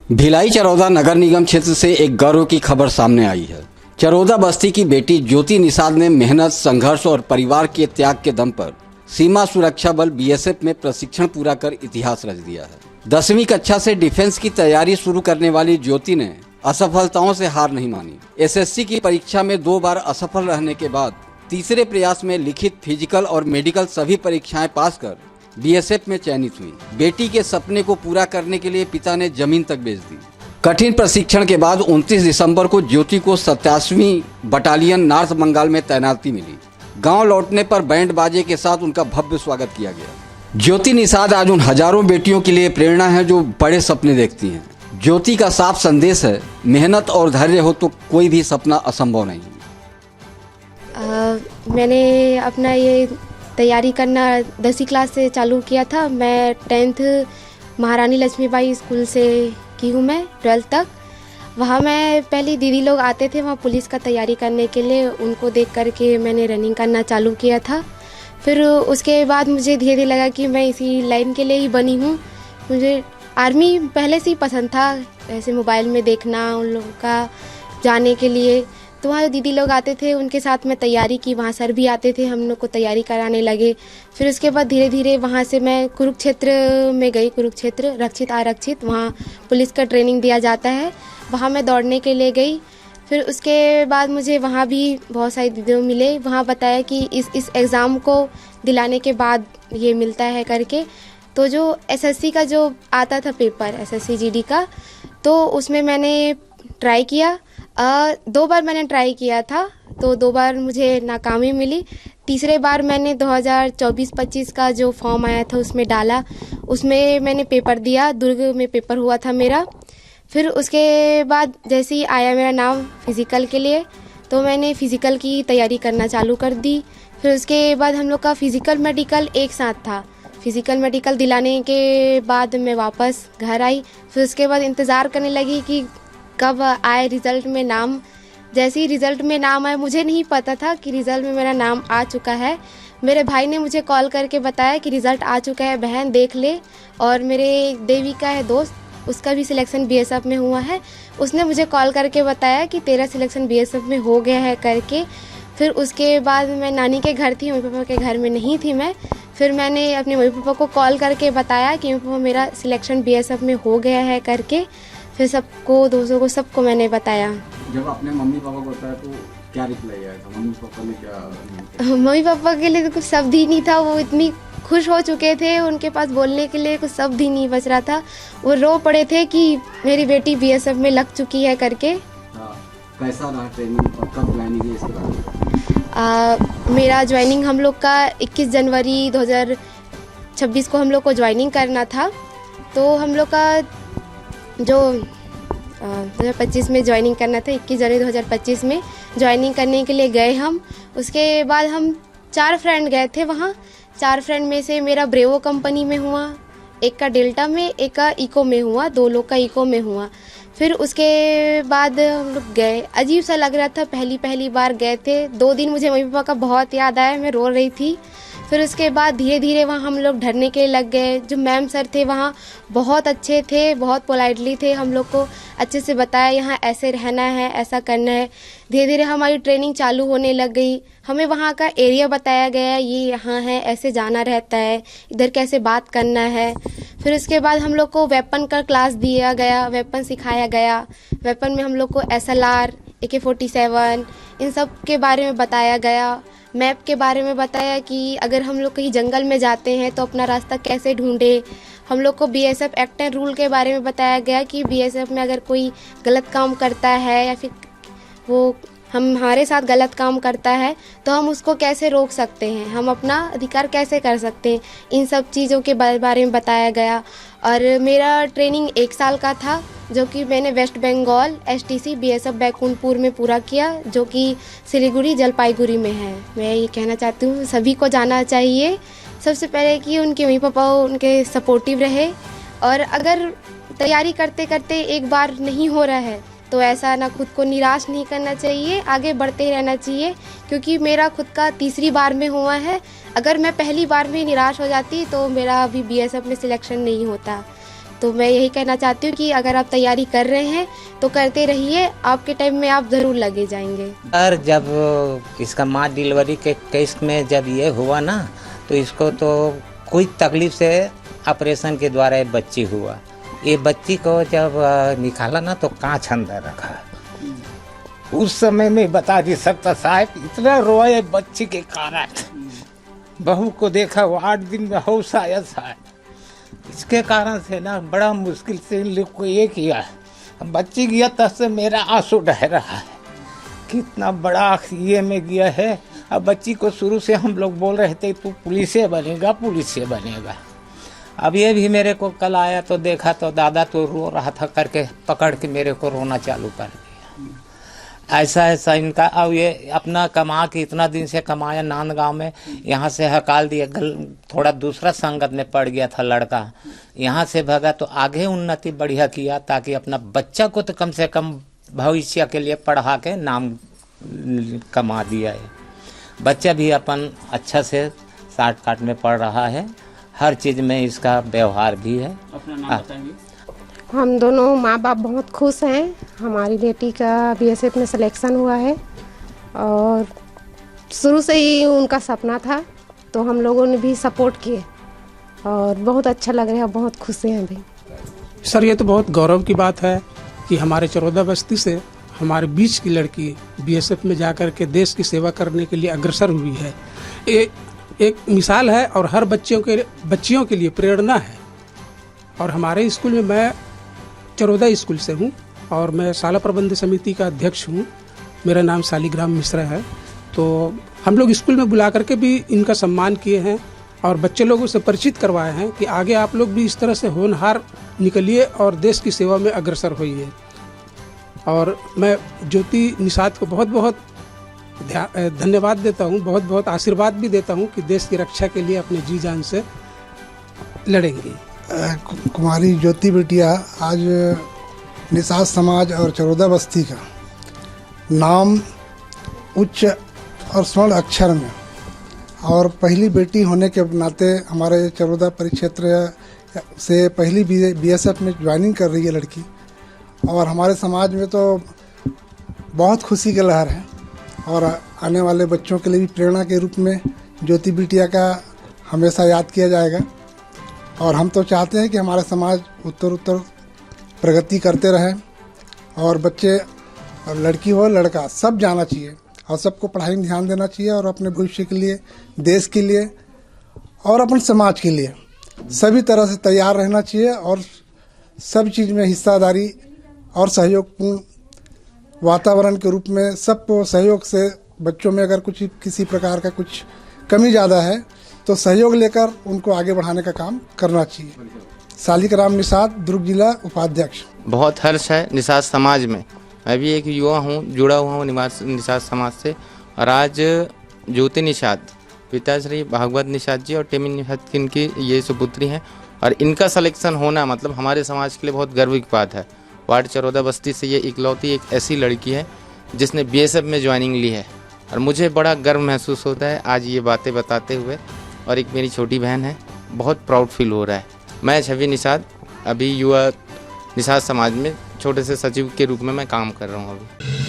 भिलाई चरौदा नगर निगम क्षेत्र से एक गौरव की खबर सामने आई है। चरौदा बस्ती की बेटी ज्योति निषाद ने मेहनत, संघर्ष और परिवार के त्याग के दम पर सीमा सुरक्षा बल बीएसएफ में प्रशिक्षण पूरा कर इतिहास रच दिया है। 10वीं कक्षा से डिफेंस की तैयारी शुरू करने वाली ज्योति ने असफलताओं से हार नहीं मानी। एसएससी की परीक्षा में 2 बार असफल रहने के बाद तीसरे प्रयास में लिखित, फिजिकल और मेडिकल सभी परीक्षाएं पास कर बीएसएफ में चयनित हुई। बेटी के सपने को पूरा करने के लिए पिता ने जमीन तक बेच दी। कठिन प्रशिक्षण के बाद 29 दिसंबर को ज्योति को 87वीं बटालियन नॉर्थ बंगाल में तैनाती मिली। गांव लौटने पर बैंड बाजे के साथ उनका भव्य स्वागत किया गया। ज्योति निषाद आज उन हजारों बेटियों के लिए प्रेरणा है जो बड़े सपने देखती हैं। ज्योति का साफ संदेश है, मेहनत और धैर्य हो तो कोई भी सपना असंभव नहीं। मैंने अपना ये तैयारी करना 10वीं क्लास से चालू किया था। मैं 10th महारानी लक्ष्मीबाई स्कूल से की हूँ। मैं 12th तक वहाँ मैं पहले दीदी लोग आते थे वहाँ पुलिस का तैयारी करने के लिए, उनको देख कर के मैंने रनिंग करना चालू किया था। फिर उसके बाद मुझे धीरे धीरे लगा कि मैं इसी लाइन के लिए ही बनी हूँ। मुझे आर्मी पहले से ही पसंद था, ऐसे मोबाइल में देखना उन लोगों का जाने के लिए। तो वहाँ दीदी लोग आते थे, उनके साथ मैं तैयारी की। वहाँ सर भी आते थे, हम लोग को तैयारी कराने लगे। फिर उसके बाद धीरे धीरे वहाँ से मैं कुरुक्षेत्र में गई। कुरुक्षेत्र रक्षित आरक्षित, वहाँ पुलिस का ट्रेनिंग दिया जाता है, वहाँ मैं दौड़ने के लिए गई। फिर उसके बाद मुझे वहाँ भी बहुत सारे दीदियों मिले। वहाँ बताया कि इस एग्ज़ाम को दिलाने के बाद ये मिलता है करके। तो जो एसएससी का जो आता था पेपर, एसएससी जीडी का, तो उसमें मैंने ट्राई किया। 2 बार मैंने ट्राई किया था, तो 2 बार मुझे नाकामी मिली। तीसरे बार मैंने 2024-25 का जो फॉर्म आया था उसमें डाला, उसमें मैंने पेपर दिया। दुर्ग में पेपर हुआ था मेरा। फिर उसके बाद जैसे ही आया मेरा नाम फिज़िकल के लिए, तो मैंने फ़िज़िकल की तैयारी करना चालू कर दी। फिर उसके बाद हम लोग का फ़िज़िकल मेडिकल एक साथ था। फ़िज़िकल मेडिकल दिलाने के बाद मैं वापस घर आई। फिर उसके बाद इंतज़ार करने लगी कि कब आए रिज़ल्ट में नाम। जैसे ही रिज़ल्ट में नाम आया, मुझे नहीं पता था कि रिज़ल्ट में मेरा नाम आ चुका है। मेरे भाई ने मुझे कॉल करके बताया कि रिज़ल्ट आ चुका है बहन, देख ले। और मेरे देवी का है दोस्त, उसका भी सिलेक्शन बीएसएफ में हुआ है। उसने मुझे कॉल करके बताया कि तेरा सिलेक्शन बीएसएफ में हो गया है करके। फिर उसके बाद मैं नानी के घर थी, मम्मी पापा के घर में नहीं थी मैं। फिर मैंने अपने मम्मी पापा को कॉल करके बताया कि मम्मी पापा मेरा सिलेक्शन बीएसएफ में हो गया है करके। फिर सबको, दोस्तों को, सबको मैंने बताया। जब आपने मम्मी पापा को बताया तो क्या रिप्लाई आया था? मम्मी पापा ने क्या? मम्मी पापा के लिए तो कुछ शब्द ही नहीं था। वो इतनी खुश हो चुके थे, उनके पास बोलने के लिए कुछ शब्द ही नहीं बच रहा था। वो रो पड़े थे कि मेरी बेटी बीएसएफ में लग चुकी है करके। कैसा रहा ट्रेनिंग और कब ज्वाइनिंग है इसके बारे में? मेरा ज्वाइनिंग हम लोग का 21 जनवरी 2026 को हम लोग को ज्वाइनिंग करना था। तो हम लोग का जो 2025 में ज्वाइनिंग करना था, 21 जनवरी 2025 में ज्वाइनिंग करने के लिए गए हम। उसके बाद हम 4 फ्रेंड गए थे वहाँ। 4 फ्रेंड में से मेरा ब्रेवो कंपनी में हुआ, एक का डेल्टा में, एक का इको में हुआ, 2 लोग का इको में हुआ। फिर उसके बाद हम लोग गए। अजीब सा लग रहा था, पहली बार गए थे। 2 दिन मुझे मम्मी पापा का बहुत याद आया, मैं रो रही थी। फिर उसके बाद धीरे धीरे वहाँ हम लोग ढलने के लिए लग गए। जो मैम सर थे वहाँ बहुत अच्छे थे, बहुत पोलाइटली थे, हम लोग को अच्छे से बताया यहाँ ऐसे रहना है, ऐसा करना है। धीरे धीरे हमारी ट्रेनिंग चालू होने लग गई। हमें वहाँ का एरिया बताया गया, ये यहाँ है, ऐसे जाना रहता है, इधर कैसे बात करना है। फिर उसके बाद हम लोग को वेपन का क्लास दिया गया, वेपन सिखाया गया। वेपन में हम लोग को SLR, AK-47 इन सब के बारे में बताया गया। मैप के बारे में बताया कि अगर हम लोग कहीं जंगल में जाते हैं तो अपना रास्ता कैसे ढूंढे। हम लोग को बीएसएफ एक्ट एंड रूल के बारे में बताया गया कि बीएसएफ में अगर कोई गलत काम करता है या फिर वो हमारे साथ गलत काम करता है तो हम उसको कैसे रोक सकते हैं, हम अपना अधिकार कैसे कर सकते हैं। इन सब चीज़ों के बारे में बताया गया। और मेरा ट्रेनिंग 1 साल का था, जो कि मैंने West Bengal STC BSF Baikunthpur में पूरा किया, जो कि सिलीगुड़ी जलपाईगुड़ी में है। मैं ये कहना चाहती हूँ सभी को जाना चाहिए। सबसे पहले कि उनके मम्मी पापा उनके सपोर्टिव रहे। और अगर तैयारी करते करते एक बार नहीं हो रहा है तो ऐसा ना, खुद को निराश नहीं करना चाहिए, आगे बढ़ते ही रहना चाहिए। क्योंकि मेरा खुद का तीसरी बार में हुआ है। अगर मैं पहली बार में निराश हो जाती तो मेरा अभी बीएसएफ में सिलेक्शन नहीं होता। तो मैं यही कहना चाहती हूँ कि अगर आप तैयारी कर रहे हैं तो करते रहिए, आपके टाइम में आप ज़रूर लगे जाएंगे। और जब इसका माँ डिलीवरी के केस में जब ये हुआ ना, तो इसको तो कोई तकलीफ से ऑपरेशन के द्वारा ये बच्ची हुआ। ये बच्ची को जब निकाला ना तो कांच अंदर रखा। उस समय में बता नहीं सकता साहब, इतना रोए बच्ची के कारण। बहू को देखा वो 8 दिन में होश आया साहब। इसके कारण से ना बड़ा मुश्किल से इन लोग को ये किया। बच्ची गया तब से मेरा आंसू बह रहा है, कितना बड़ा ये में गया है। अब बच्ची को शुरू से हम लोग बोल रहे थे तू पुलिस बनेगा, पुलिस बनेगा। अब ये भी मेरे को कल आया तो देखा तो दादा तो रो रहा था करके पकड़ के मेरे को रोना चालू कर दिया। ऐसा इनका। अब ये अपना कमा के इतना दिन से कमाया नांदगांव में, यहाँ से हकाल दिया। थोड़ा दूसरा संगत में पड़ गया था लड़का, यहाँ से भगा तो आगे उन्नति बढ़िया किया, ताकि अपना बच्चा को तो कम से कम भविष्य के लिए पढ़ा के नाम कमा दिया है। बच्चा भी अपन अच्छा से साठ काट में पढ़ रहा है, हर चीज़ में इसका व्यवहार भी है। अपना नाम बताएंगे? हम दोनों माँ बाप बहुत खुश हैं। हमारी बेटी का बीएसएफ में सिलेक्शन हुआ है और शुरू से ही उनका सपना था, तो हम लोगों ने भी सपोर्ट किए और बहुत अच्छा लग रहा है, बहुत खुश हैं अभी। सर, ये तो बहुत गौरव की बात है कि हमारे चरौदा बस्ती से हमारे बीच की लड़की बीएसएफ में जाकर के देश की सेवा करने के लिए अग्रसर हुई है। एक मिसाल है और हर बच्चियों के लिए प्रेरणा है। और हमारे स्कूल में, मैं चरौदा स्कूल से हूँ और मैं शाला प्रबंध समिति का अध्यक्ष हूँ। मेरा नाम शालिग्राम मिश्रा है। तो हम लोग स्कूल में बुला करके भी इनका सम्मान किए हैं और बच्चे लोगों से परिचित करवाए हैं कि आगे आप लोग भी इस तरह से होनहार निकलिए और देश की सेवा में अग्रसर होइए। और मैं ज्योति निषाद को बहुत बहुत धन्यवाद देता हूँ, बहुत बहुत आशीर्वाद भी देता हूँ कि देश की रक्षा के लिए अपने जी जान से लड़ेंगी। कुमारी ज्योति बिटिया आज निषाद समाज और चरौदा बस्ती का नाम उच्च और स्वर्ण अक्षर में, और पहली बेटी होने के नाते हमारे चरौदा परिक्षेत्र से पहली बीएसएफ में ज्वाइनिंग कर रही है लड़की। और हमारे समाज में तो बहुत खुशी की लहर है और आने वाले बच्चों के लिए भी प्रेरणा के रूप में ज्योति बिटिया का हमेशा याद किया जाएगा। और हम तो चाहते हैं कि हमारा समाज उत्तर प्रगति करते रहे और बच्चे और लड़की हो लड़का सब जाना चाहिए और सबको पढ़ाई में ध्यान देना चाहिए और अपने भविष्य के लिए, देश के लिए और अपन समाज के लिए सभी तरह से तैयार रहना चाहिए और सब चीज़ में हिस्सादारी और सहयोगपूर्ण वातावरण के रूप में सबको सहयोग से, बच्चों में अगर कुछ किसी प्रकार का कुछ कमी ज़्यादा है तो सहयोग लेकर उनको आगे बढ़ाने का काम करना चाहिए। शालिग्राम निषाद, दुर्ग जिला उपाध्यक्ष। बहुत हर्ष है निषाद समाज में। मैं भी एक युवा हूँ, जुड़ा हुआ हूँ निषाद समाज से। और आज ज्योति निषाद, पिताश्री भागवत निषाद जी और टेमी निषाद की इनकी ये सुपुत्री हैं और इनका सिलेक्शन होना मतलब हमारे समाज के लिए बहुत गर्व की बात है। वार्ड चरौदा बस्ती से ये इकलौती एक ऐसी लड़की है जिसने बीएसएफ में ज्वाइनिंग ली है और मुझे बड़ा गर्व महसूस होता है आज ये बातें बताते हुए। और एक मेरी छोटी बहन है, बहुत प्राउड फील हो रहा है। मैं छवि निषाद, अभी युवा निषाद समाज में छोटे से सचिव के रूप में मैं काम कर रहा हूँ अभी।